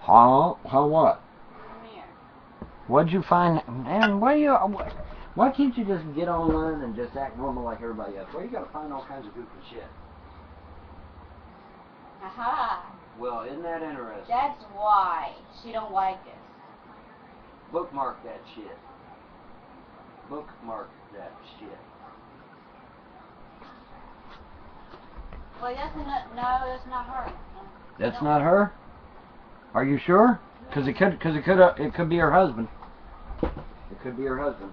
How what? Come here. What'd you find? Man, why can't you just get online and just act normal like everybody else? Why you gotta find all kinds of goofy shit? Aha. Well, isn't that interesting? That's why she don't like us. Bookmark that shit. Bookmark that shit. Well, that's not, no, that's not her. That's not her? Are you sure? Because it could be her husband. It could be her husband.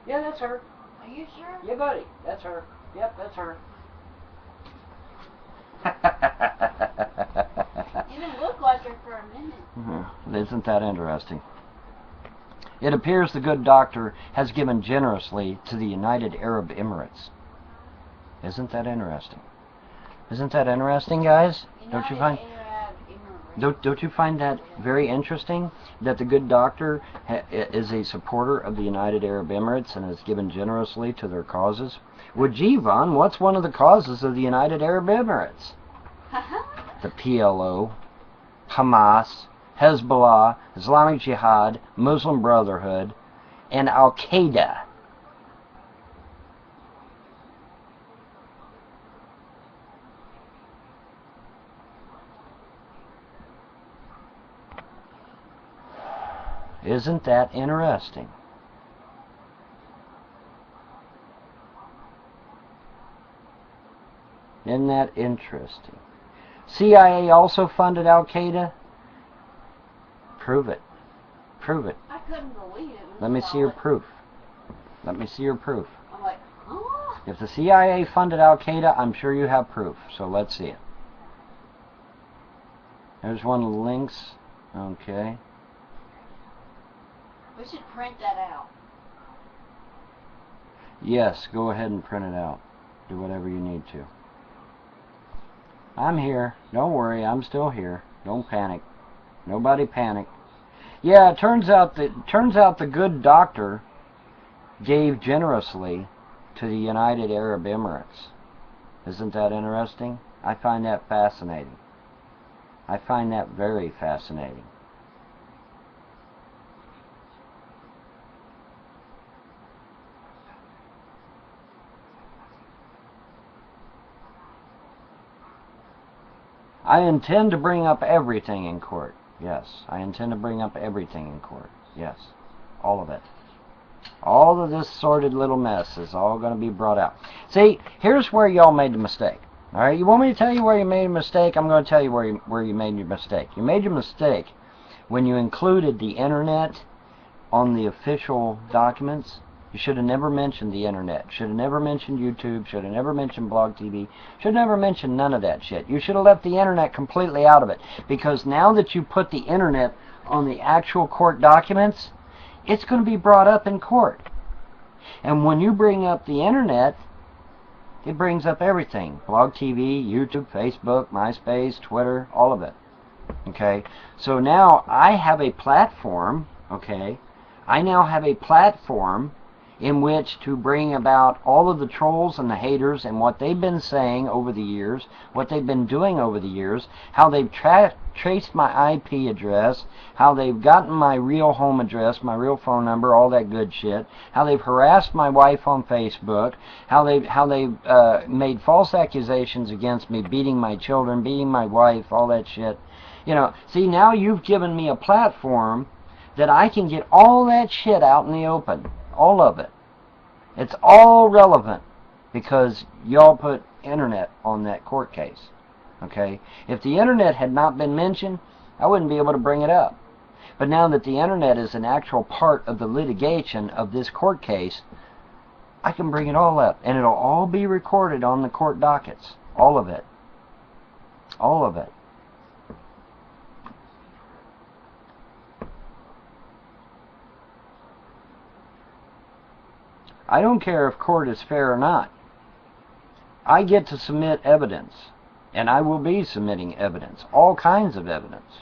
Yeah, that's her. Are you sure? Yeah, buddy, that's her. Yep, that's her. You didn't look like her for a minute. Isn't that interesting? It appears the good doctor has given generously to the United Arab Emirates. Isn't that interesting? Isn't that interesting, guys? Don't you find? Don't you find that very interesting? That the good doctor is a supporter of the United Arab Emirates and has given generously to their causes? Well, gee, Von, what's one of the causes of the United Arab Emirates? The PLO, Hamas, Hezbollah, Islamic Jihad, Muslim Brotherhood, and Al-Qaeda. Isn't that interesting? Isn't that interesting? CIA also funded Al-Qaeda? Prove it. Prove it. I couldn't believe it. Let me see your proof. Let me see your proof. I'm like, huh? If the CIA funded Al-Qaeda, I'm sure you have proof. So let's see it. There's one of the links. Okay. We should print that out. Yes, go ahead and print it out. Do whatever you need to. I'm here. Don't worry, I'm still here. Don't panic. Nobody panic. Yeah, it turns out the good doctor gave generously to the United Arab Emirates. Isn't that interesting? I find that fascinating. I find that very fascinating. I intend to bring up everything in court. Yes, I intend to bring up everything in court. Yes, all of it. All of this sordid little mess is all going to be brought out. See, here's where y'all made the mistake. All right, you want me to tell you where you made a mistake? I'm going to tell you where you made your mistake. You made your mistake when you included the internet on the official documents. You should have never mentioned the internet. Should have never mentioned YouTube. Should have never mentioned Blog TV. Should have never mentioned none of that shit. You should have left the internet completely out of it. Because now that you put the internet on the actual court documents, it's going to be brought up in court. And when you bring up the internet, it brings up everything. Blog TV, YouTube, Facebook, MySpace, Twitter, all of it. Okay? So now I have a platform, okay? I now have a platform in which to bring about all of the trolls and the haters and what they've been saying over the years, what they've been doing over the years, how they've traced my IP address, how they've gotten my real home address, my real phone number, all that good shit, how they've harassed my wife on Facebook, how they've made false accusations against me, beating my children, beating my wife, all that shit. You know, see, now you've given me a platform that I can get all that shit out in the open. All of it. It's all relevant because y'all put internet on that court case. Okay? If the internet had not been mentioned, I wouldn't be able to bring it up. But now that the internet is an actual part of the litigation of this court case, I can bring it all up. And it'll all be recorded on the court dockets. All of it. All of it. I don't care if court is fair or not. I get to submit evidence, and I will be submitting evidence, all kinds of evidence.